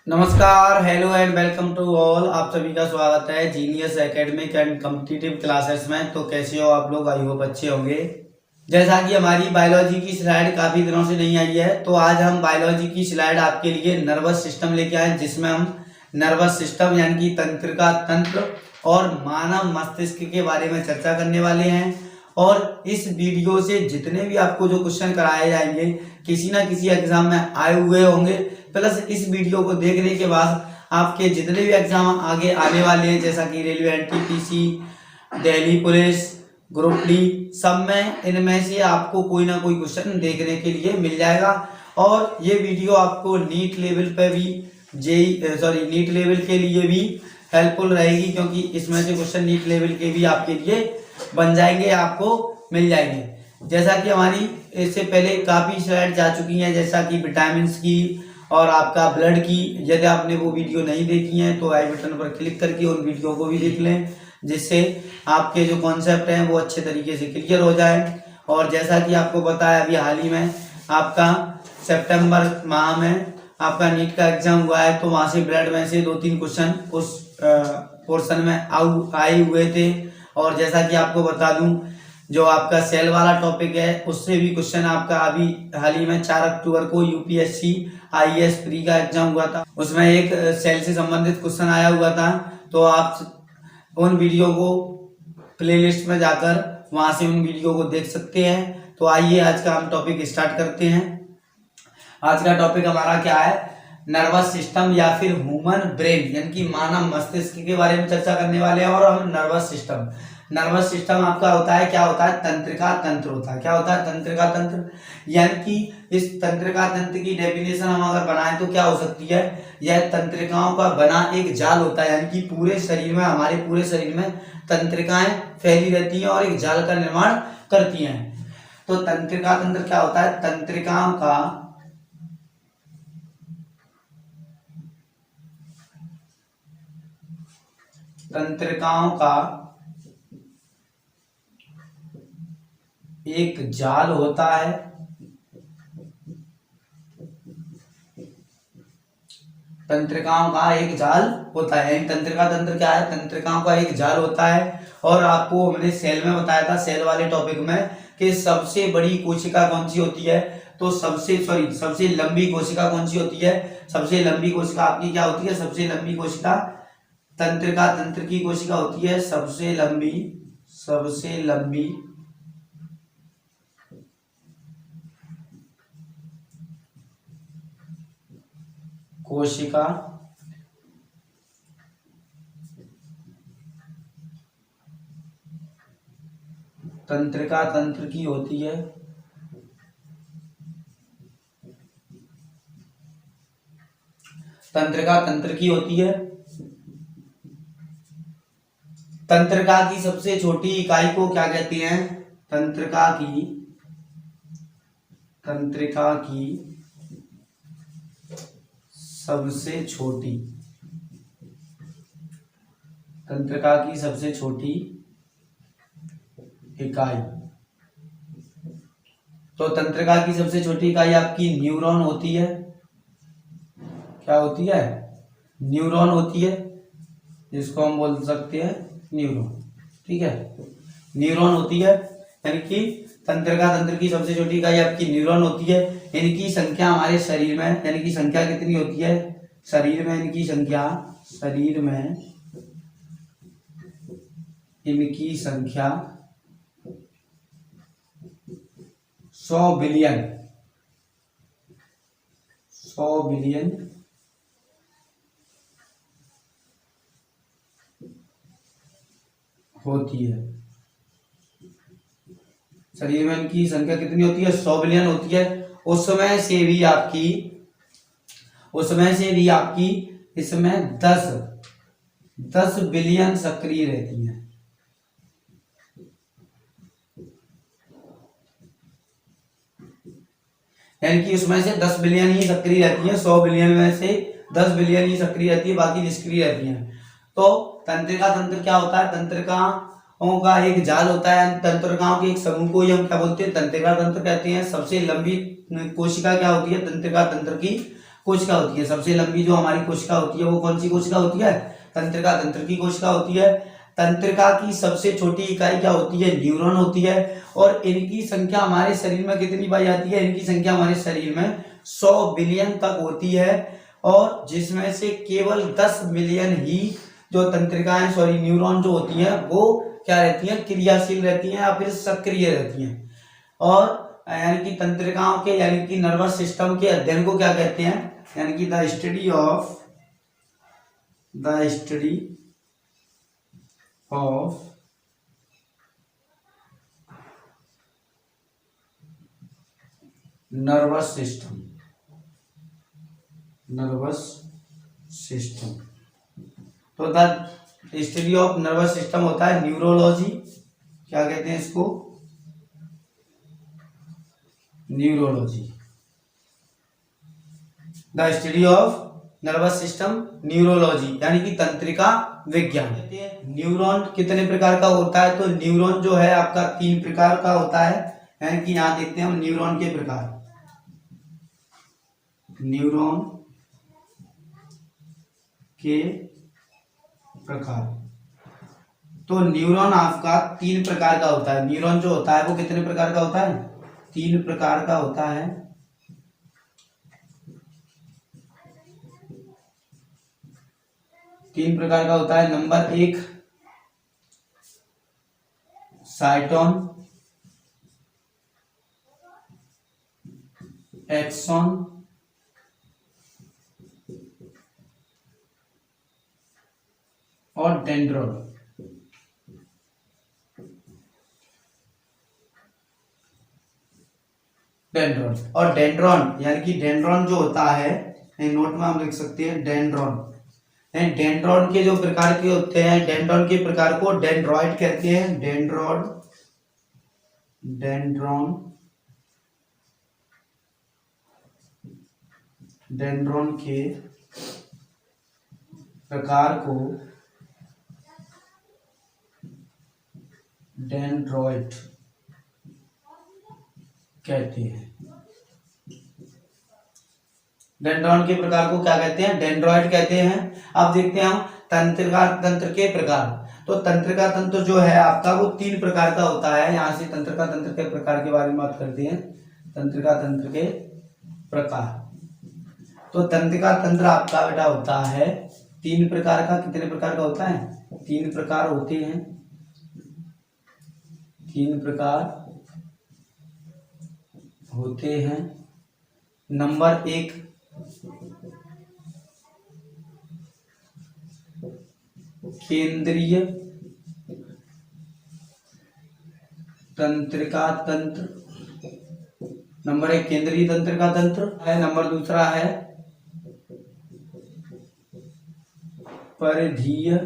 नमस्कार, hello and welcome to all. आप सभी का स्वागत है genius academic and competitive classes में। तो कैसे हो आप लोग? आई होप अच्छे होंगे। जैसा कि हमारी बायोलॉजी की स्लाइड काफी दिनों से नहीं आई है, तो आज हम बायोलॉजी की स्लाइड आपके लिए नर्वस सिस्टम लेके आए, जिसमें हम नर्वस सिस्टम यानी कि तंत्रिका तंत्र और मानव मस्तिष्क के बारे में चर्चा करने वाले हैं। और इस वीडियो से जितने भी आपको जो क्वेश्चन कराए जाएंगे किसी ना किसी एग्जाम में आए हुए होंगे, प्लस इस वीडियो को देखने के बाद आपके जितने भी एग्जाम आगे आने वाले हैं, जैसा कि railway NTPC, Delhi police, group D, सब में इनमें से आपको कोई ना कोई क्वेश्चन देखने के लिए मिल जाएगा। और ये वीडियो आपको नीट लेवल पे भी नीट लेवल के लिए भी हेल्पफुल रहेगी, क्योंकि इसमें से क्वेश्चन नीट लेवल के भी आपके लिए बन जाएंगे, आपको मिल जाएंगे। जैसा कि हमारी इससे पहले काफी स्लाइड जा चुकी हैं, जैसा कि विटामिन की और आपका ब्लड की। यदि आपने वो वीडियो नहीं देखी है तो आई बटन पर क्लिक करके उन वीडियो को भी देख लें, जिससे आपके जो कॉन्सेप्ट हैं वो अच्छे तरीके से क्लियर हो जाए। और जैसा कि आपको पता है, अभी हाल ही में आपका सितंबर माह में आपका नीट का एग्जाम हुआ है, तो वहां से ब्लड में से 2-3 क्वेश्चन उस पोर्शन में आए हुए थे। और जैसा कि आपको बता दूं, जो आपका सेल वाला टॉपिक है उससे भी क्वेश्चन आपका अभी हाल ही में 4 अक्टूबर को यूपीएससी आईएएस प्री का एग्जाम हुआ था, उसमें एक सेल से संबंधित क्वेश्चन आया हुआ था। तो आप उन वीडियो को प्लेलिस्ट में जाकर वहां से उन वीडियो को देख सकते हैं। तो आइए आज का हम टॉपिक स्टार्ट करते हैं। आज का टॉपिक हमारा क्या है? नर्वस सिस्टम या फिर ह्यूमन ब्रेन यानी कि मानव मस्तिष्क के बारे में चर्चा करने वाले हैं। और हम नर्वस सिस्टम आपका होता है, क्या होता है? तंत्रिका तंत्र होता है। क्या होता है? तंत्रिका तंत्र। यानी कि इस तंत्रिका तंत्र की डेफिनेशन हम अगर बनाएं तो क्या हो सकती है? यह तंत्रिकाओं का बना एक जाल होता है, यानी कि पूरे शरीर में, हमारे पूरे शरीर में तंत्रिकाएं फैली रहती हैं और एक जाल का निर्माण करती हैं। तो तंत्रिका तंत्र क्या होता है? तंत्रिकाओं का एक जाल होता है। तंत्रिकाओं का एक जाल होता है। तंत्रिका तंत्र क्या है? तंत्रिकाओं का एक जाल होता है। और आपको हमने सेल में बताया था, सेल वाले टॉपिक में, कि सबसे बड़ी कोशिका कौन सी होती है? तो सबसे लंबी कोशिका कौन सी होती है? सबसे लंबी कोशिका आपकी क्या होती है? सबसे लंबी कोशिका तंत्रिका तंत्र की कोशिका होती है। सबसे लंबी कोशिका तंत्रिका तंत्र की होती है। तंत्रिका तंत्र की होती है। तंत्रिका की सबसे छोटी इकाई को क्या कहते हैं? तंत्रिका की सबसे छोटी इकाई। तो तंत्रिका की सबसे छोटी इकाई आपकी न्यूरॉन होती है। क्या होती है? न्यूरॉन होती है, जिसको हम बोल सकते हैं न्यूरॉन। ठीक है, न्यूरॉन होती है। यानी कि तंत्रिका तंत्र की सबसे छोटी इकाई आपकी न्यूरॉन होती है। इनकी संख्या हमारे शरीर में, यानी कि संख्या कितनी होती है शरीर में? इनकी संख्या 100 बिलियन होती है। शरीर में इनकी संख्या कितनी होती है? 100 बिलियन होती है। उसमें से भी आपकी इसमें 10 बिलियन सक्रिय रहती है। यानी कि उसमें से 10 बिलियन ही सक्रिय रहती है। 100 बिलियन में से 10 बिलियन ही सक्रिय रहती है, बाकी निष्क्रिय रहती है। तो तंत्रिका तंत्र क्या होता है? तंत्रिकाओं का एक जाल होता है। तंत्रिकाओं के एक समूह को ही हम क्या बोलते हैं? तंत्रिका तंत्र कहते हैं। सबसे लंबी कोशिका क्या होती है? तंत्रिका तंत्र की कोशिका होती है। सबसे लंबी जो हमारी कोशिका होती है वो कौन सी कोशिका होती है? तंत्रिका तंत्र की कोशिका होती है। तंत्रिका की सबसे छोटी इकाई क्या होती है? न्यूरॉन होती है। और इनकी संख्या हमारे शरीर में कितनी पाई जाती है? इनकी संख्या हमारे शरीर में 100 बिलियन तक होती है, और जिसमें से केवल 10 मिलियन ही जो तंत्रिकाएं सॉरी न्यूरॉन जो होती हैं वो क्या रहती हैं? क्रियाशील रहती हैं या फिर सक्रिय रहती हैं। और यानी कि तंत्रिकाओं के यानी कि नर्वस सिस्टम के अध्ययन को क्या कहते हैं? यानी कि the study of nervous system. तो the study of nervous system होता है न्यूरोलॉजी। क्या कहते हैं इसको? Neurology. The study of nervous system neurology यानी कि तंत्रिका विज्ञान। न्यूरॉन कितने प्रकार का होता है? तो न्यूरॉन जो है आपका 3 प्रकार का होता है। यानी कि यहां देखते हैं हम न्यूरॉन के प्रकार। न्यूरॉन के प्रकार, तो न्यूरॉन आपका 3 प्रकार का होता है। न्यूरॉन जो होता है वो कितने प्रकार का होता है? 3 प्रकार का होता है। नंबर 1 साइटोन, एक्सॉन और डेंड्रॉन। और डेंड्रॉन यानी कि डेंड्रॉन जो होता है, नोट में हम लिख सकते हैं डेंड्रॉन। डेंड्रॉन के जो प्रकार के होते हैं, डेंड्रॉन के प्रकार को डेंड्रॉइड कहते हैं। डेंड्रॉन के प्रकार को डेंड्रॉइड कहते हैं। डेंड्रॉन के प्रकार को क्या कहते हैं? डेंड्रॉइड कहते हैं। अब देखते हैं हम तंत्रिका तंत्र के प्रकार। तो तंत्रिका तंत्र जो है आपका वो 3 प्रकार का होता है। यहां से तंत्रिका तंत्र के प्रकार के बारे में बात करते हैं। तंत्रिका तंत्र के प्रकार, तो तंत्रिका तंत्र आपका बेटा होता है 3 प्रकार का। कितने प्रकार का होता है? 3 प्रकार होते हैं। 3 प्रकार होते हैं। नंबर 1 केंद्रीय तंत्रिका तंत्र। नंबर 1 केंद्रीय तंत्रिका तंत्र है। नंबर दूसरा है परिधीय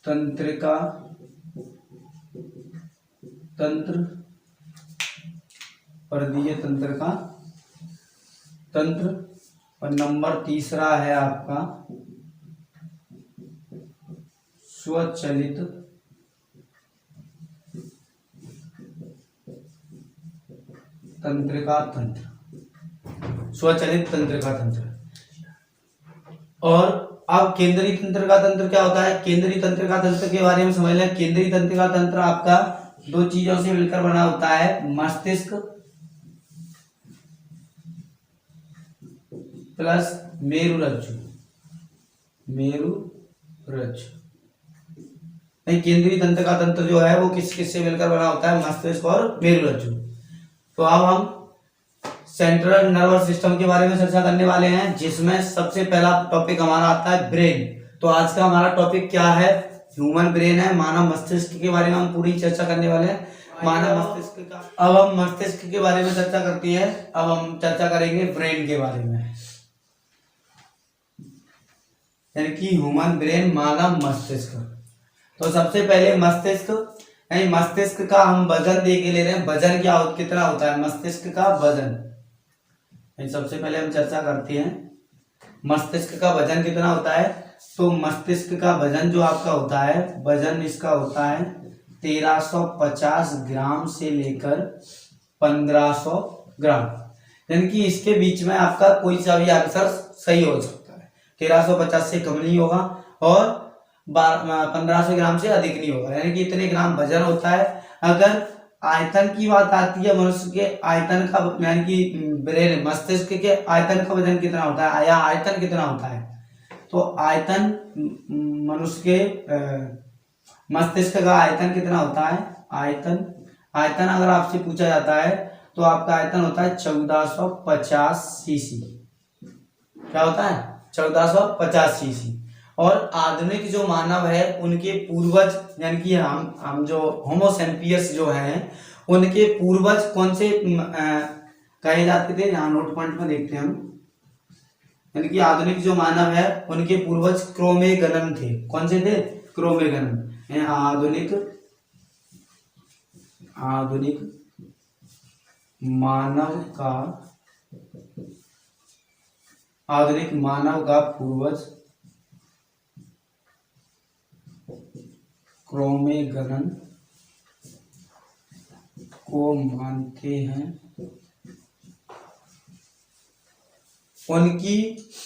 तंत्रिका तंत्र। परिधीय तंत्रिका तंत्र। और नंबर तीसरा है आपका स्वचालित तंत्रिका तंत्र। स्वचालित तंत्रिका तंत्र। और अब केंद्रीय तंत्रिका तंत्र क्या होता है? केंद्रीय तंत्रिका तंत्र के बारे में समझ लें। केंद्रीय तंत्रिका तंत्र आपका 2 चीजों से मिलकर बना होता है, मस्तिष्क प्लस मेरुरज्जु। नहीं, केंद्रीय तंत्रिका तंत्र जो है वो किस किस से मिलकर बना होता है? मस्तिष्क और मेरुरज्जु। तो अब हम सेंट्रल नर्वस सिस्टम के बारे में चर्चा करने वाले हैं, जिसमें सबसे पहला टॉपिक हमारा आता है ब्रेन। तो आज का हमारा टॉपिक क्या है? ह्यूमन ब्रेन है। मानव मस्तिष्क के बारे में हम पूरी चर्चा करने वाले हैं। मानव मस्तिष्क का अब हम मस्तिष्क के बारे में चर्चा करते हैं। अब हम चर्चा करेंगे ब्रेन के बारे में, यानी कि ह्यूमन ब्रेन, मानव मस्तिष्क। तो सबसे पहले मस्तिष्क का हम वजन दे के ले रहे हैं। वजन कितना होता है मस्तिष्क का वजन? सबसे पहले हम चर्चा करते हैं मस्तिष्क का वजन कितना होता है। तो मस्तिष्क का वजन जो आपका होता है, वजन इसका होता है 1350 ग्राम से लेकर 1500 ग्राम, यानी कि इसके बीच में आपका कोई सा भी आंसर सही हो सकता है। 1350 से कम नहीं होगा और 1500 ग्राम से अधिक नहीं होगा, यानी कि इतने ग्राम वजन होता है। अगर आयतन की बात आती है, मनुष्य के आयतन का, यानी कि ब्रेन मस्तिष्क के आयतन का वजन कितना होता है या आयतन कितना होता है, तो आयतन मनुष्य के मस्तिष्क का आयतन कितना होता है, आयतन अगर आपसे पूछा जाता है तो आपका आयतन होता है 1450 सीसी। क्या होता है? 1450 सीसी। और आधुनिक जो मानव है उनके पूर्वज, यानी कि हम जो होमोसेपियंस जो हैं उनके पूर्वज कौन से कहे जाते थे, यहाँ नोट पॉइंट में देखते हैं हम, यानी कि आधुनिक जो मानव है उनके पूर्वज क्रोमेगनन थे। कौन से थे? क्रोमेगनन। आधुनिक मानव का पूर्वज क्रोमेगनन को मानते हैं। उनकी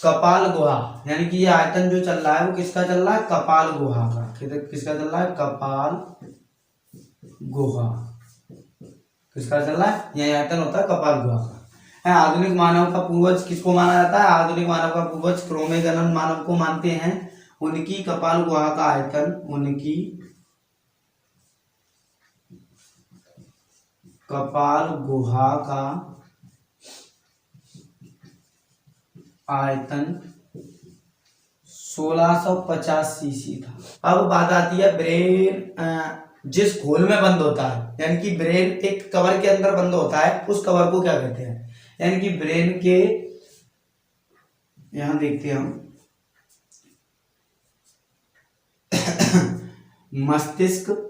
कपाल गुहा, यानी कि ये आयतन जो चल रहा है वो किसका चल रहा है? कपाल गुहा का। किसका चल रहा है? कपाल गुहा। किसका चल रहा है? यह आयतन होता है कपाल गुहा का। आधुनिक मानव का पूर्वज किसको माना जाता है? आधुनिक मानव का पूर्वज क्रोमेगनन मानव को मानते हैं। उनकी कपाल गुहा का आयतन, उनकी कपाल गुहा का आयतन 1650 सीसी था। अब बात आती है ब्रेन जिस घोल में बंद होता है, यानी कि ब्रेन एक कवर के अंदर बंद होता है, उस कवर को क्या कहते हैं? यानी कि ब्रेन के, यहां देखते हैं हम मस्तिष्क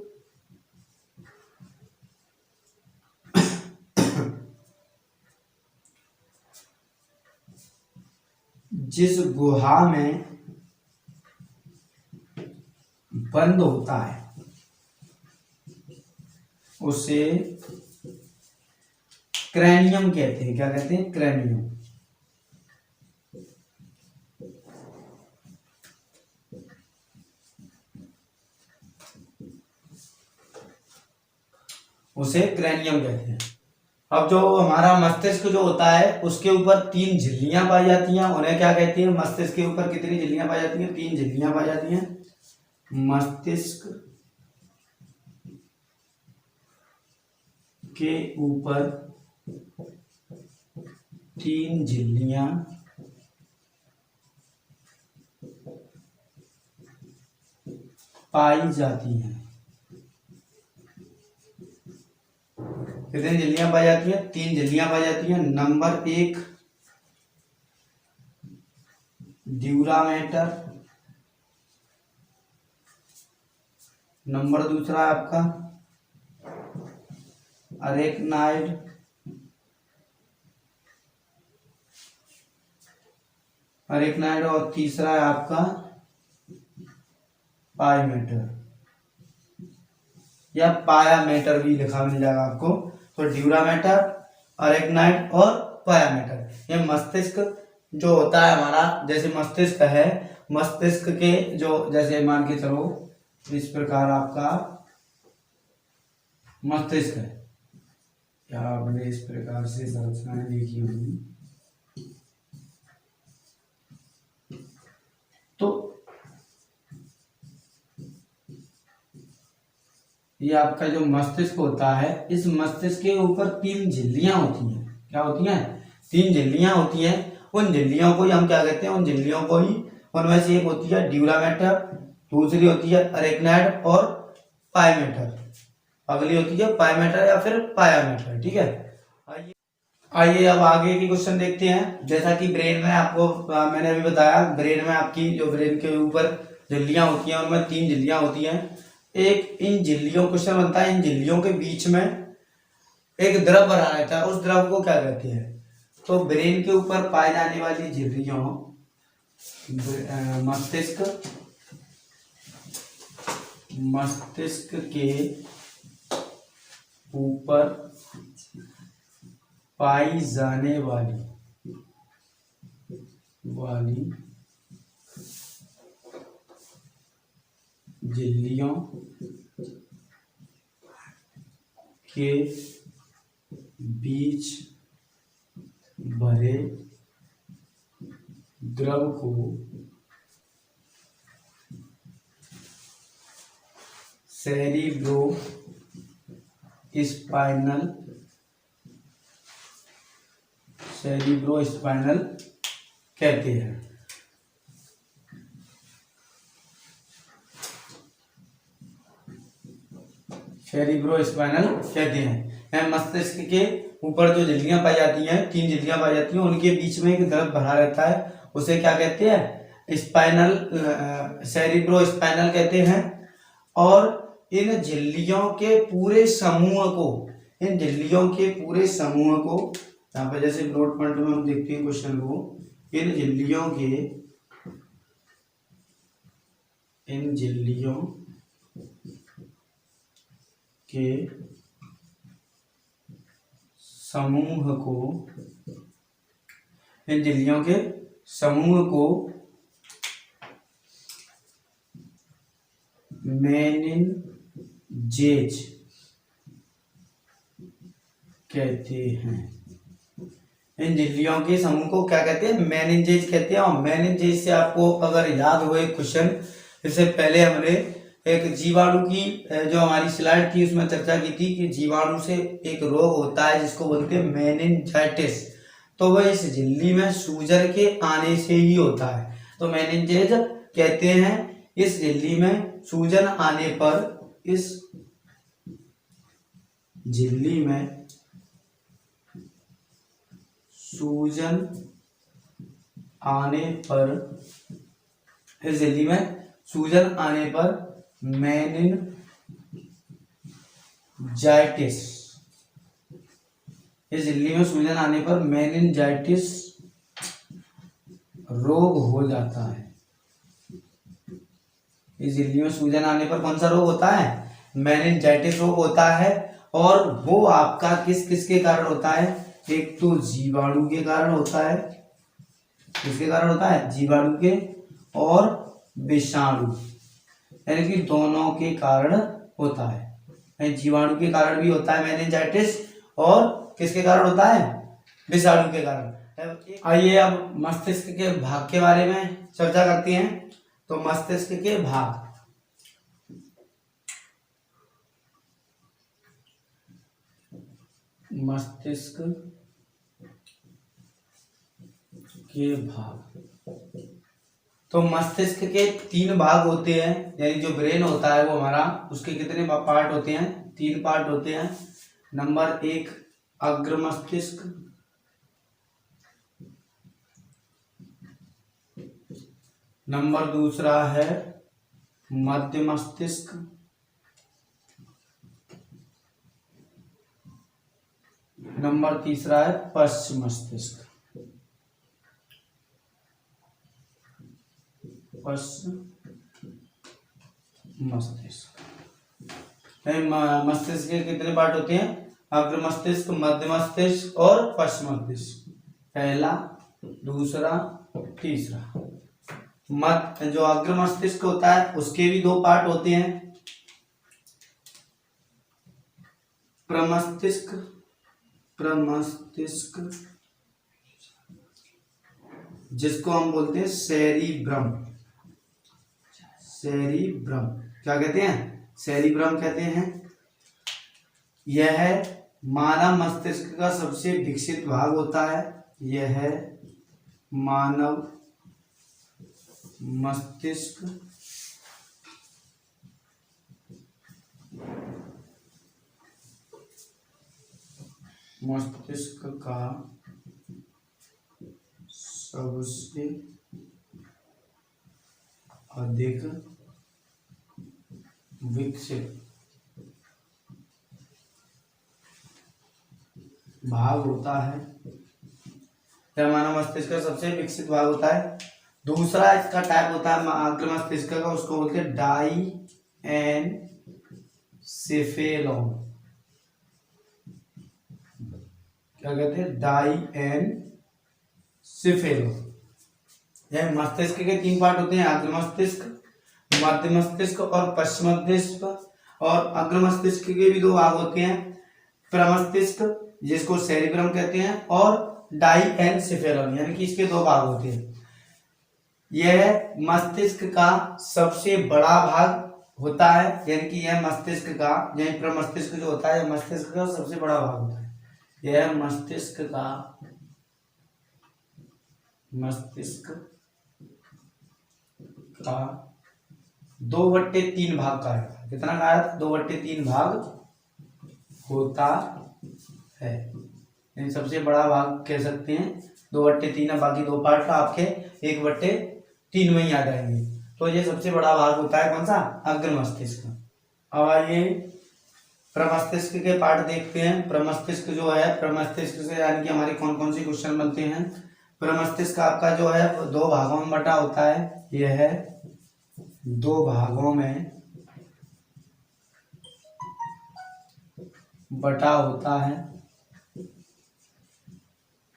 जिस गुहा में बंद होता है उसे क्रैनियम कहते हैं। क्या कहते हैं? क्रैनियम। उसे क्रैनियम कहते हैं। अब जो हमारा मस्तिष्क जो होता है उसके ऊपर 3 झिल्लियां पाई जाती हैं, उन्हें क्या कहते हैं? मस्तिष्क के ऊपर कितनी झिल्लियां पाई जाती हैं? 3 झिल्लियां पाई जाती हैं। मस्तिष्क के ऊपर 3 झिल्लियां पाई जाती हैं। कितनी झिल्लियां पाई जाती हैं? 3 झिल्लियां पाई जाती हैं। नंबर 1 ड्यूरामेटर, नंबर 2 आपका अरेक्नाइड, और तीसरा है आपका पायमेटर या पायामेटर भी लिखा मिल जाएगा आपको। तो ड्यूरामेटर, अरेक्नाइड और पायामेटर, ये मस्तिष्क जो होता है हमारा, जैसे मस्तिष्क है, मस्तिष्क के जो, जैसे मान के चलो इस प्रकार आपका मस्तिष्क है, या आपने इस प्रकार से संरचनाएं देखी होंगी। तो ये आपका जो मस्तिष्क होता है, इस मस्तिष्क के ऊपर 3 झिल्लियां होती हैं। क्या होती हैं? 3 झिल्लियां होती हैं। उन झिल्लियों को ही हम क्या कहते हैं? उन झिल्लियों को ही, उनमें से एक होती है ड्यूरामेटर, दूसरी होती है अरेक्नाइड और पायमेटर, अगली होती है पायमेटर या फिर पायामेटर। ठीक है, आइए अब आगे की क्वेश्चन देखते हैं। जैसा कि ब्रेन में आपको मैंने अभी बताया, ब्रेन में आपकी जो ब्रेन के ऊपर झिल्लियां होती हैं उनमें 3 झिल्लियां होती हैं। एक इन झिल्लियों, क्वेश्चन बनता है इन झिल्लियों के बीच में एक द्रव बना रहता है, उस द्रव को क्या कहते हैं? तो ब्रेन के ऊपर पाई जाने वाली झिल्लियों, मस्तिष्क के ऊपर पाई जाने वाली झिल्लियों के बीच भरे द्रव को सेरिब्रोस्पाइनल कहते हैं। सेरिब्रोस्पाइनल कहते हैं। मस्तिष्क के ऊपर जो झिल्लियां पाई जाती हैं, 3 झिल्लियां पाई जाती हैं, उनके बीच में एक द्रव भरा रहता है, उसे क्या कहते हैं? स्पाइनल, सेरिब्रोस्पाइनल कहते हैं। और इन झिल्लियों के पूरे समूह को, यहाँ पे जैसे नोट पॉइंट में हम देखते हैं क्वेश्चन को, इन झिल्लियों के समूह को मेनिनजेज कहते हैं। इन झिल्लियों के समूह को क्या कहते हैं? मेनिनजेज कहते हैं। और मेनिनजेज से आपको अगर याद हो एक क्वेश्चन, इससे पहले हमने एक जीवाणु की जो हमारी स्लाइड थी उसमें चर्चा की थी कि जीवाणु से एक रोग होता है जिसको बोलते हैं मेनिनजाइटिस। तो वह इस झिल्ली में सूजन के आने से ही होता है। तो मेनिनजेज कहते हैं इस झिल्ली में सूजन आने पर, इस झिल्ली में सूजन आने पर मेनिनजाइटिस, इस झिल्ली में सूजन आने पर मेनिनजाइटिस रोग हो जाता है। इस झिल्ली में सूजन आने पर कौन सा रोग होता है? मेनिनजाइटिस रोग होता है। और वो आपका किस किस के कारण होता है? एक तो जीवाणु के कारण होता है, किसके कारण होता है? जीवाणु के और विषाणु, यानी कि दोनों के कारण होता है। जीवाणु के कारण भी होता है मेनिनजाइटिस, और किसके कारण होता है? विषाणु के कारण। आइए अब मस्तिष्क के भाग के बारे में चर्चा करते हैं। तो मस्तिष्क के भाग, तो मस्तिष्क के 3 भाग होते हैं, यानी जो ब्रेन होता है वो हमारा, उसके कितने पार्ट होते हैं? 3 पार्ट होते हैं। नंबर 1 अग्र मस्तिष्क, नंबर 2 है मध्य मस्तिष्क, नंबर 3 है पश्च मस्तिष्क। मस्तिष्क के कितने पार्ट होते हैं? अग्र मस्तिष्क, मध्य मस्तिष्क और पश्च मस्तिष्क। पहला, दूसरा, तीसरा। जो अग्र मस्तिष्क होता है उसके भी 2 पार्ट होते हैं, प्रमस्तिष्क, जिसको हम बोलते हैं सेरिब्रम। क्या कहते हैं? सेरिब्रम कहते हैं। यह मानव मस्तिष्क का सबसे विकसित भाग होता है। यह मानव मस्तिष्क का सबसे अधिक विकसित भाग होता है। यह मानव मस्तिष्क का सबसे विकसित भाग होता है। दूसरा इसका टाइप होता है अग्र मस्तिष्क का, उसको बोलते हैं डाईएनसेफेलॉन। क्या कहते हैं, डाइएनसेफेलो। यह मस्तिष्क के 3 पार्ट होते हैं, अग्र मस्तिष्क, मध्य मस्तिष्क और पश्चिम मस्तिष्क। और अग्र मस्तिष्क के भी 2 भाग होते हैं, प्रमस्तिष्क जिसको सेरिब्रम कहते हैं और डाइएनसेफेलम, यानी कि इसके 2 भाग होते हैं। यह मस्तिष्क का सबसे बड़ा भाग होता है, यानी कि यह मस्तिष्क का, यह प्रमस्तिष्क जो होता है मस्तिष्क का सबसे बड़ा भाग होता है। यह मस्तिष्क का 2/3 भाग का है। कितना का है? 2/3 भाग होता है, यानी सबसे बड़ा भाग कह सकते हैं। 2/3 है, बाकी 2 पार्ट का आपके 1/3 में ही आ जाएंगे। तो ये सबसे बड़ा भाग होता है कौन सा? अग्र मस्तिष्क। अब आइए प्रमस्तिष्क के पार्ट देखते हैं। प्रमस्तिष्क जो है, प्रमस्तिष्क से यानी कि हमारे कौन कौन से क्वेश्चन बनते हैं। प्रमस्तिष्क आपका जो है 2 भागों में बटा होता है। यह है 2 भागों में बटा होता है।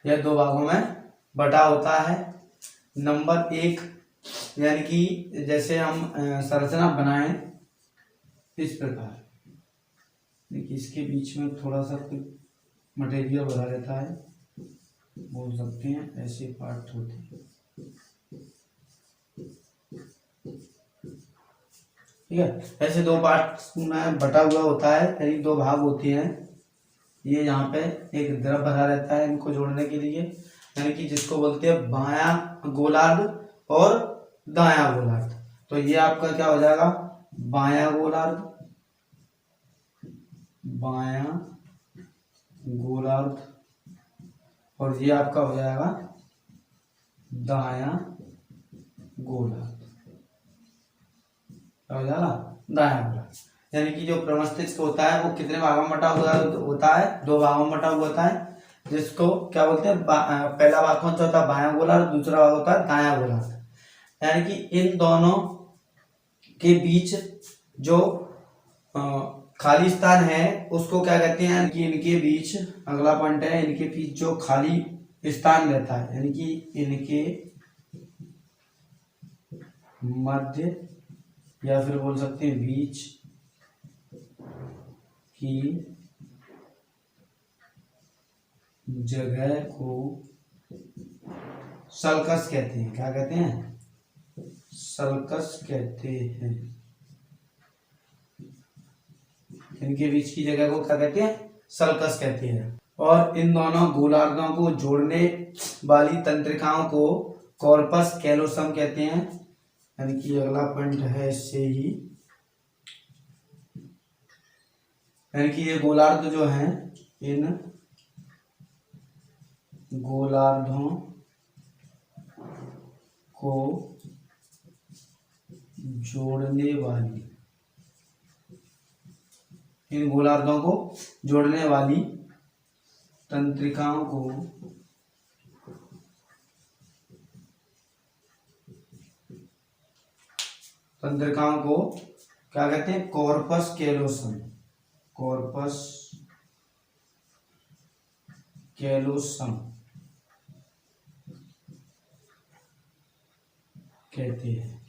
यह 2 भागों में बटा होता है। नंबर 1, यानी कि जैसे हम संरचना बनाएं इस प्रकार, देखिए इसके बीच में थोड़ा सा मटेरियल भरा रहता है, बोल सकते हैं ऐसे पार्ट होते हैं। ठीक है, ऐसे 2 पार्ट में बटा हुआ होता है, यानी 2 भाग होते हैं। ये यहाँ पे एक द्रव भरा रहता है इनको जोड़ने के लिए, यानी कि जिसको बोलते हैं बायां गोलार्ध और दायां गोलार्ध। तो ये आपका क्या हो जाएगा? बायां गोलार्ध, बायां गोलार्ध, और ये आपका हो जाएगा दायां गोलार्ध। क्या हो जाएगा? दायां गोलार्ध। यानी कि जो प्रमस्तिष्क होता है वो कितने भागों में बटा हुआ होता है? 2 भागों में बटा हुआ होता है, जिसको क्या बोलते हैं? पहला भाग कौन सा होता है? बायां गोलार्ध। दूसरा भाग होता है दायां गोलार्ध। यानी कि इन दोनों के बीच जो खाली स्थान है उसको क्या कहते हैं? कि इनके बीच, अगला पॉइंट है, इनके बीच जो खाली स्थान रहता है, यानी कि इनके मध्य या फिर बोल सकते हैं बीच की जगह को सल्कस कहते हैं। क्या कहते हैं? सल्कस कहते हैं। इनके बीच की जगह को क्या कहते हैं? सल्कस कहते हैं। और इन दोनों गोलार्धों को जोड़ने वाली तंत्रिकाओं को कॉर्पस कैलोसम कहते हैं। यानी कि अगला पॉइंट है इससे ही, यानी कि ये गोलार्ध जो हैं, इन गोलार्धों को जोड़ने वाली, इन गोलार्धों को जोड़ने वाली तंत्रिकाओं को क्या कहते हैं? कॉर्पस कैलोसम, कॉर्पस कैलोसम कहते हैं।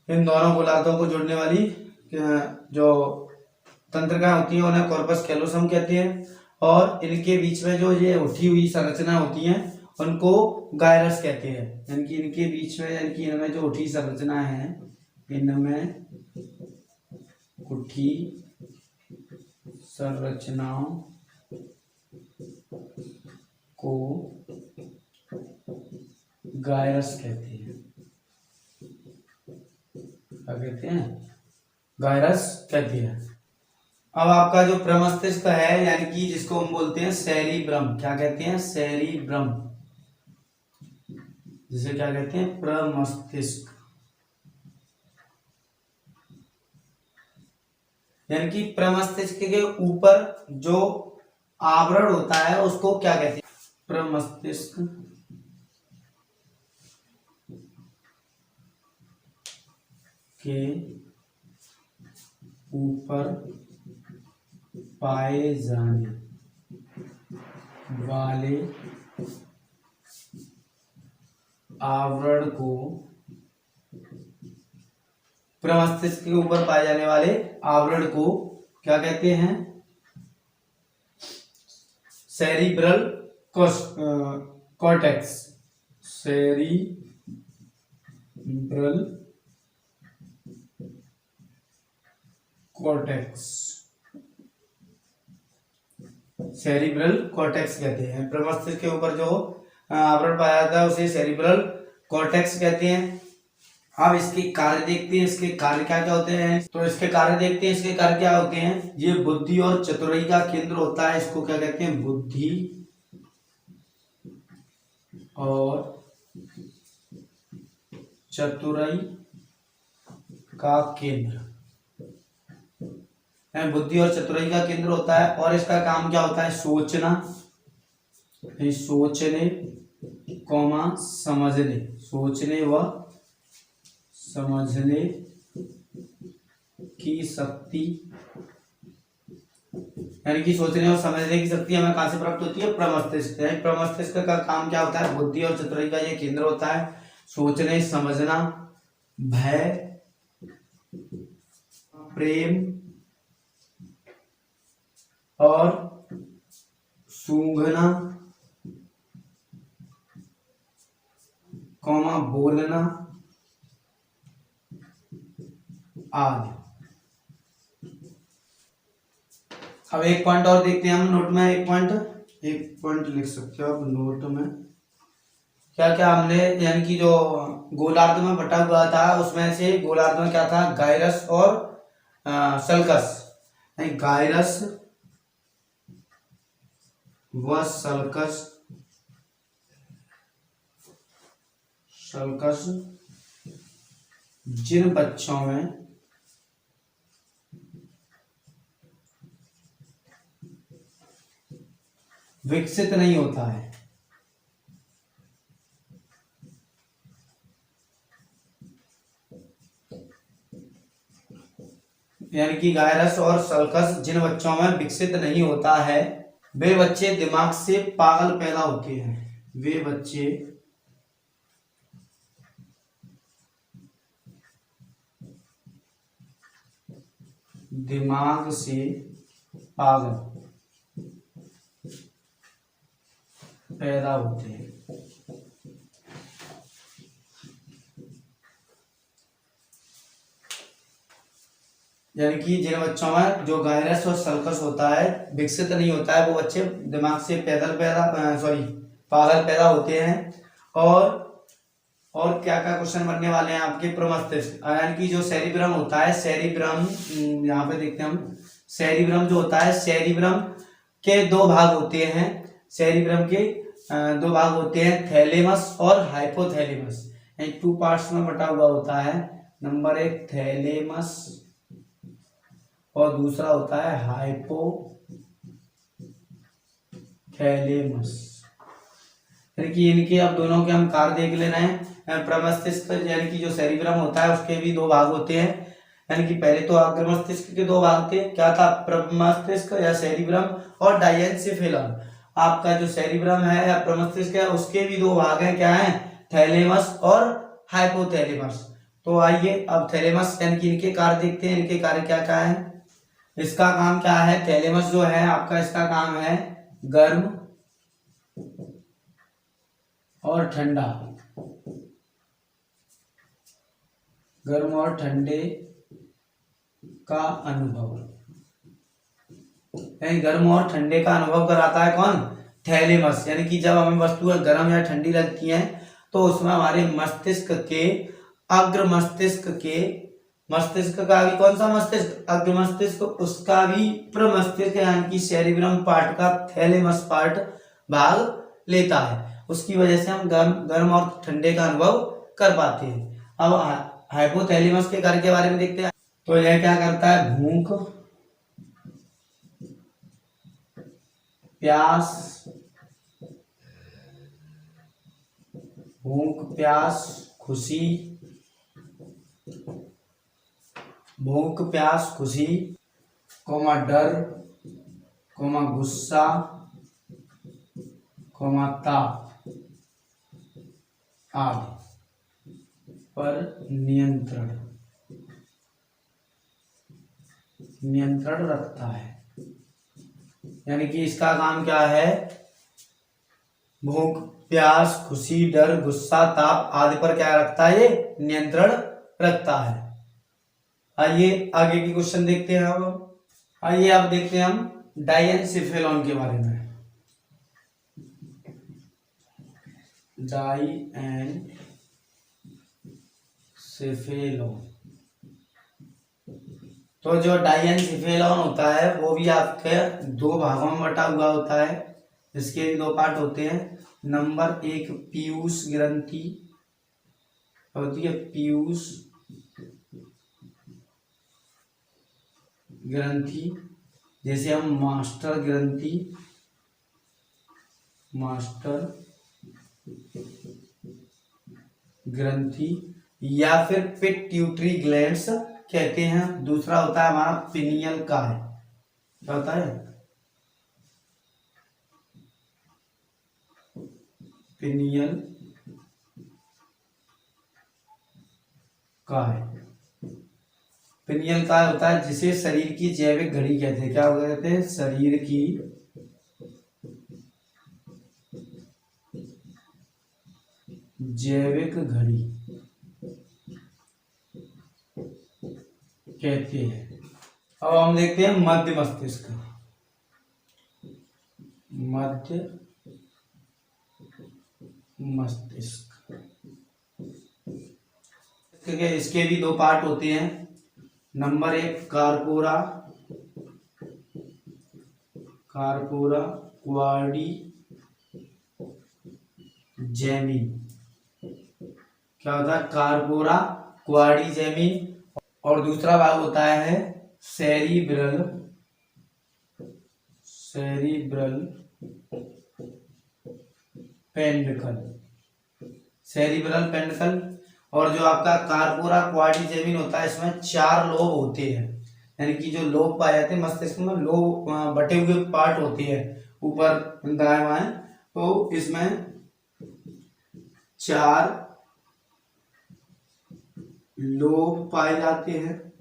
इन दोनों गोलार्धों को जोड़ने वाली जो तंत्रिका होती है उन्हें कॉर्पस कैलोसम कहते हैं। और इनके बीच में जो ये उठी हुई संरचना होती है उनको गायरस कहते हैं। यानी कि इनके बीच में, यानी कि इनमें जो उठी संरचना है, इनमें उठी संरचनाओं को गायरस कहते हैं। क्या कहते हैं? गायरस कहते हैं। अब आपका जो प्रमस्तिष्क है, यानी कि जिसको हम बोलते हैं सेरिब्रम, क्या कहते हैं? सेरिब्रम, जिसे क्या कहते हैं? प्रमस्तिष्क। यानी कि प्रमस्तिष्क के ऊपर जो आवरण होता है उसको क्या कहते हैं? प्रमस्तिष्क के ऊपर पाए जाने वाले आवरण को, प्रमस्तिष्क के ऊपर पाए जाने वाले आवरण को क्या कहते हैं? Cerebral cortex. Cerebral cortex, cerebral cortex कहते हैं। प्रमस्तिष्क के ऊपर जो आवरण पाया जाता है उसे सेरिब्रल कॉर्टेक्स कहते हैं। अब इसके कार्य देखते हैं, इसके कार्य क्या क्या होते हैं। तो इसके कार्य देखते हैं, इसके कार्य क्या होते हैं। ये बुद्धि और चतुराई का केंद्र होता है, इसको क्या कहते हैं? बुद्धि और चतुराई का केंद्र, बुद्धि और चतुराई का केंद्र होता है। और इसका काम क्या होता है? सोचना, सोचने कौमा समझने, सोचने व समझने की शक्ति, यानी कि सोचने और समझने की शक्ति हमें कहां से प्राप्त होती है? प्रमस्तिष्क से। प्रमस्तिष्क का काम क्या होता है? बुद्धि और चतुराई का ये केंद्र होता है। सोचने, समझना, भय, प्रेम और सूंघना कौमा बोलना आदि। अब एक पॉइंट और देखते हैं हम नोट में। एक पॉइंट लिख सकते हो आप नोट में। क्या क्या हमने, यानी कि जो गोलार्ध में बटा हुआ था उसमें से गोलार्ध में क्या था? गायरस और सल्कस। गायरस व सल्कस जिन बच्चों में विकसित नहीं होता है, यानी कि गायरस और सल्कस जिन बच्चों में विकसित नहीं होता है, वे बच्चे दिमाग से पागल पैदा होते हैं। वे बच्चे दिमाग से पागल पैदा होते हैं। यानी कि जिन बच्चों में जो गायरस और सल्कस होता है विकसित नहीं होता है, वो बच्चे दिमाग से पागल पैदा होते हैं। और क्या क्या क्वेश्चन बनने वाले हैं आपके? प्रमस्तिष्क, यानी कि जो सेरिब्रम होता है, सेरिब्रम यहाँ पे देखते हैं हम। सेरिब्रम जो होता है, सेरिब्रम के दो भाग होते हैं। सेरिब्रम के दो भाग होते हैं, थैलेमस और हाइपोथैलेमस। यानी 2 पार्ट्स में बटा हुआ होता है। नंबर 1 थैलेमस और दूसरा होता है हाइपोथैलेमस। यानी कि इनके अब दोनों के हम कार्य देख ले रहे हैं। प्रमस्तिष्क यानी कि जो सेरिब्रम होता है उसके भी दो भाग होते हैं। यानी कि पहले तो अग्र मस्तिष्क के दो भाग थे, क्या था? प्रमस्तिष्क या सेरिब्रम और डायेंसिफिलम। आपका जो सेरिब्रम है या प्रमस्तिष्क है उसके भी दो भाग हैं, क्या है? थैलेमस और हाइपोथैलेमस। तो आइए अब थैलेमस यानी कि इनके कार्य देखते हैं। इनके कार्य क्या क्या है? इसका काम क्या है? थैलेमस जो है आपका, इसका काम है गर्म और ठंडा, गर्म और ठंडे का अनुभव। गर्म और ठंडे का अनुभव कराता है कौन? थैलेमस। यानी कि जब हमें वस्तुएं गर्म या ठंडी लगती हैं तो उसमें हमारे मस्तिष्क के, अग्र मस्तिष्क का भी कौन सा मस्तिष्क? अग्र मस्तिष्क, उसका भी प्रमस्तिष्क यानी कि सेरिब्रम पार्ट का थैलेमस पार्ट भाग लेता है। उसकी वजह से हम गर्म और ठंडे का अनुभव कर पाते हैं। अब हाइपोथैलेमस के कार्य के बारे में देखते हैं। तो यह क्या करता है? भूख, प्यास, खुशी, कोमा डर, कोमा गुस्सा ताप आदि पर नियंत्रण रखता है। यानी कि इसका काम क्या है, भूख, प्यास, खुशी, डर, गुस्सा, ताप आदि पर क्या रखता है, ये नियंत्रण रखता है। आइए आगे की क्वेश्चन देखते हैं। अब आइए अब देखते हैं हम डाइएनसेफेलॉन के बारे में। डाइएनसेफेलॉन, तो जो डाइएनसेफेलॉन होता है वो भी आपके दो भागों में बटा हुआ होता है। इसके भी दो पार्ट होते हैं। नंबर एक पीयूष ग्रंथि होती है, पीयूष ग्रंथि, जैसे हम मास्टर ग्रंथि या फिर पिट्यूटरी ग्लैंड्स कहते हैं। दूसरा होता है हमारा पिनियल काय। क्या होता है, पिनियल काय। पिनियल काय होता है जिसे शरीर की जैविक घड़ी कहते हैं। क्या कहते हैं, शरीर की जैविक घड़ी कहते हैं। अब हम देखते हैं मध्य मस्तिष्क। मध्य मस्तिष्क के इसके भी दो पार्ट होते हैं। नंबर एक कार्पोरा क्वाड्रिजेमिन। क्या होता है, कार्पोरा क्वाड्रिजेमिन। और दूसरा भाग होता है सेरिब्रल पेंडिकल। और जो आपका कार्पोरा क्वाड्रिजेमिन होता है, इसमें 4 लोब होते हैं। यानी कि जो लोब पाए जाते हैं मस्तिष्क में, लोब बटे हुए पार्ट होते हैं ऊपर दाएं बाएं। तो इसमें 4 लोब पाए जाते हैं।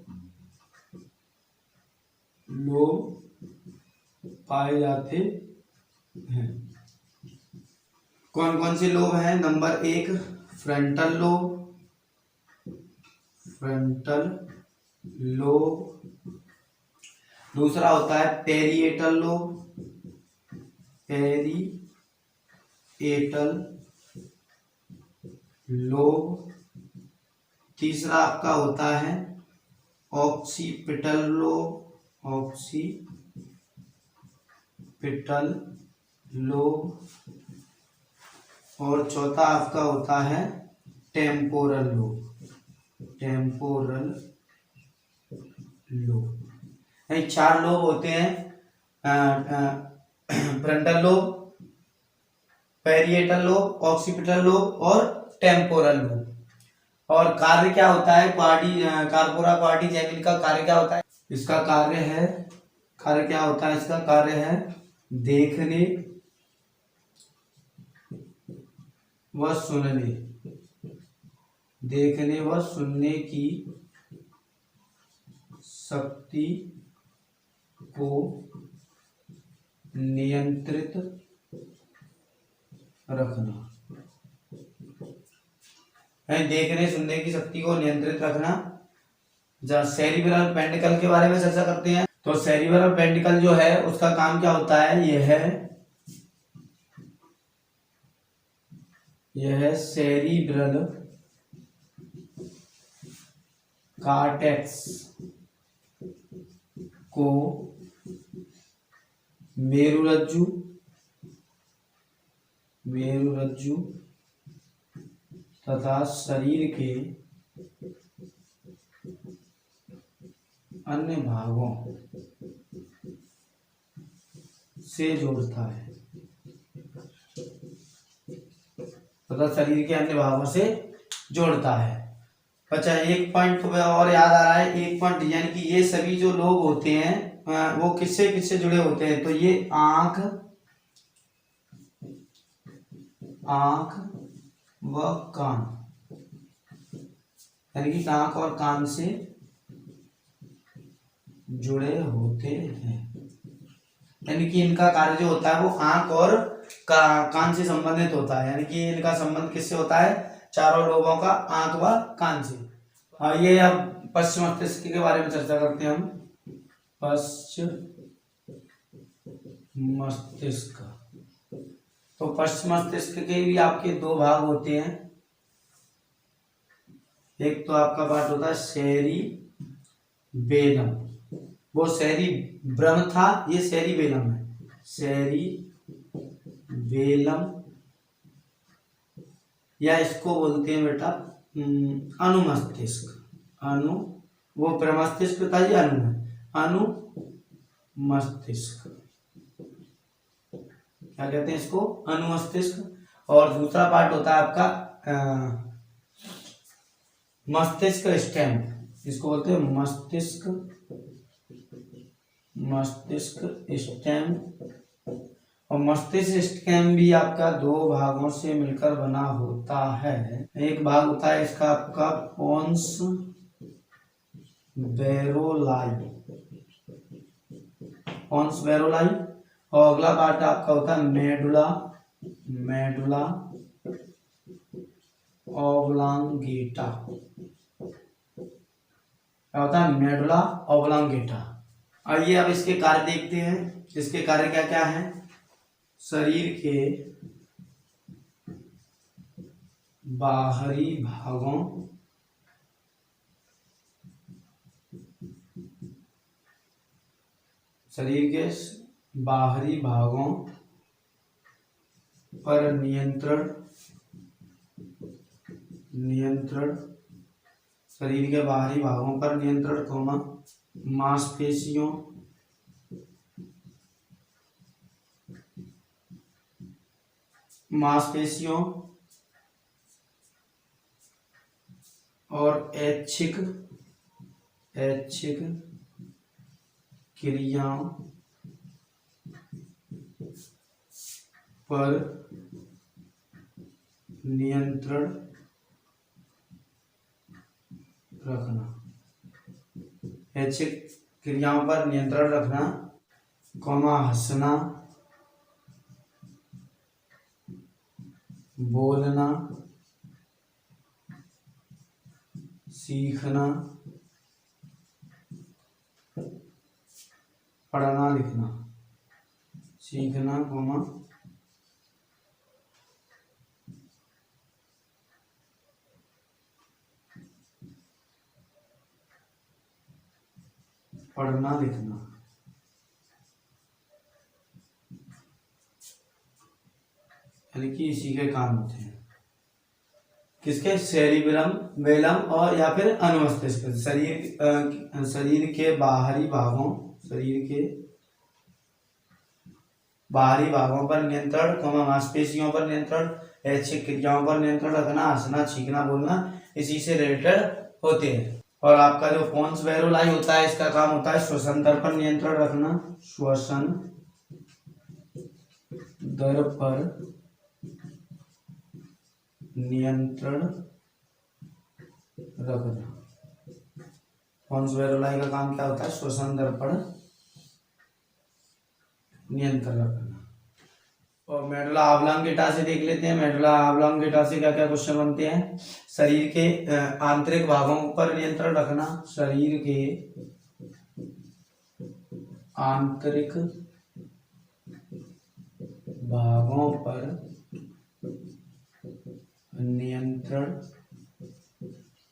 कौन कौन से लोब हैं? नंबर एक फ्रंटल लोब, दूसरा होता है पेरिएटल लोब, तीसरा आपका होता है ऑक्सीपिटल लोब, और चौथा आपका होता है टेम्पोरल लोब। नहीं, 4 लोब होते हैं, frontal lobe, parietal lobe, occipital lobe और टेम्पोरल लोब। और कार्य क्या होता है, कार्पोरा क्वाड्रिजेमिन का कार्य क्या होता है? इसका कार्य क्या होता है? इसका कार्य है देखने व सुनने की शक्ति को नियंत्रित रखना। देखने सुनने की शक्ति को नियंत्रित रखना। जब सेरिब्रल पेंडिकल के बारे में चर्चा करते हैं, तो सेरिब्रल पेंडिकल जो है उसका काम क्या होता है? यह है सेरिब्रल कॉर्टेक्स को मेरुरज्जु तथा शरीर के अन्य भागों से जोड़ता है, अच्छा, एक पॉइंट और याद आ रहा है, एक पॉइंट, यानी कि ये सभी जो लोग होते हैं वो किससे जुड़े होते हैं? तो ये आंख, आंख व कान, यानी कि आंख और कान से जुड़े होते हैं। यानी कि इनका कार्य जो होता है वो आंख और कान से संबंधित होता है, यानी कि इनका संबंध किससे होता है? चारों लोगों का आंख व कान से। आइए अब पश्च मस्तिष्क के बारे में चर्चा करते हैं हम। पश्च मस्तिष्क, तो पश्च मस्तिष्क के भी आपके दो भाग होते हैं। एक तो आपका पार्ट होता है सेरी बेलम, वो सेरी ब्रह्म था, ये सेरी बेलम है। सेरी बेलम, या इसको बोलते हैं बेटा अनुमस्तिष्क। अनु, वो प्रमस्तिष्क था, ये अनु है, अनुमस्तिष्क। क्या कहते हैं इसको? अनुमस्तिष्क। और दूसरा पार्ट होता है आपका मस्तिष्क स्टेम, इसको बोलते हैं मस्तिष्क स्टेम। और मस्तिष्क स्टेम भी आपका दो भागों से मिलकर बना होता है। एक भाग होता है इसका आपका पोन्स बेरोलाई, पोन्स बेरोलाई, और अगला पार्ट आपका होता है मेडुला ऑब्लांगेटा। क्या होता है? Medulla oblongata. आइए अब इसके कार्य देखते हैं। इसके कार्य क्या क्या है? शरीर के बाहरी भागों पर नियंत्रण, शरीर के बाहरी भागों पर नियंत्रण, मांसपेशियों और ऐच्छिक क्रियाओं पर नियंत्रण रखना, ऐच्छिक क्रियाओं पर नियंत्रण रखना, हंसना, बोलना, सीखना, पढ़ना लिखना, सीखना, पढ़ना लिखना। यानी कि इसी के काम होते हैं। किसके? सेरिबेलम और या फिर अनुमस्तिष्क। शरीर के बाहरी भागों पर नियंत्रण, मांसपेशियों पर नियंत्रण, ऐच्छिक क्रियाओं पर नियंत्रण रखना, हंसना, छींकना, बोलना, इसी से रिलेटेड होते हैं। और आपका जो पोन्स बेरोलाई होता है, इसका काम होता है श्वसन दर पर नियंत्रण रखना, श्वसन दर पर नियंत्रण रखना। पोन्स बेरोलाई का काम क्या होता है? श्वसन दर पर नियंत्रण रखना। और मेडुला ऑब्लांगेटा से देख लेते हैं। मेडुला ऑब्लांगेटा से क्या क्या क्वेश्चन बनते हैं? शरीर के आंतरिक भागों पर नियंत्रण रखना, शरीर के आंतरिक भागों पर नियंत्रण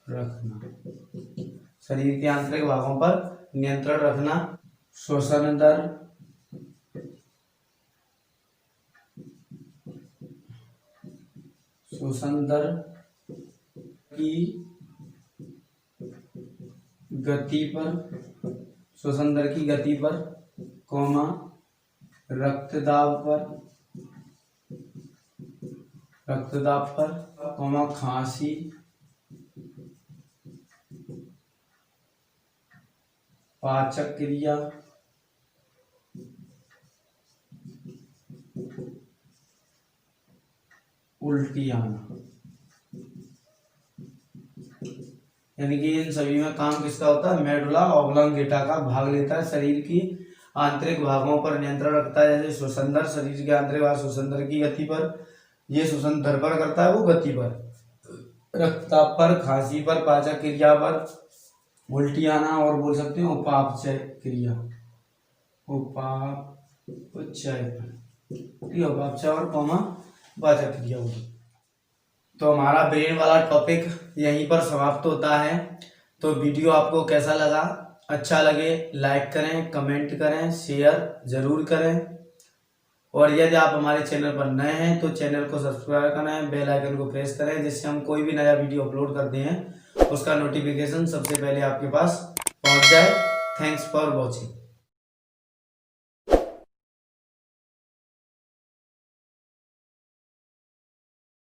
रखना, शरीर के आंतरिक भागों पर नियंत्रण रखना, श्वसन दर की गति पर, श्वसन दर की गति पर, रक्तदाब पर, खांसी, पाचक क्रिया, उल्टी आना, यानी कि इन सभी में काम किसका होता है, मेडुला ऑब्लोंगेटा का भाग लेता है। शरीर की आंतरिक भागों पर नियंत्रण रखता है, जैसे श्वसनदर शरीर के आंतरिक भाग श्वसनदर की गति पर, ये श्वसन धरपर करता है वो गति पर, रक्तचाप पर, खांसी पर, पाचक क्रिया पर, उल्टी आना, और बोल सकते हैं उपापचय क्रिया, उपापचय पर, उपापचय और कौमा पाचक क्रिया होगी। तो हमारा ब्रेन वाला टॉपिक यहीं पर समाप्त होता है। तो वीडियो आपको कैसा लगा, अच्छा लगे लाइक करें, कमेंट करें, शेयर जरूर करें, और यदि आप हमारे चैनल पर नए हैं तो चैनल को सब्सक्राइब करें, बेल आइकन को प्रेस करें, जिससे हम कोई भी नया वीडियो अपलोड करते हैं उसका नोटिफिकेशन सबसे पहले आपके पास पहुंच जाए। Thanks for watching.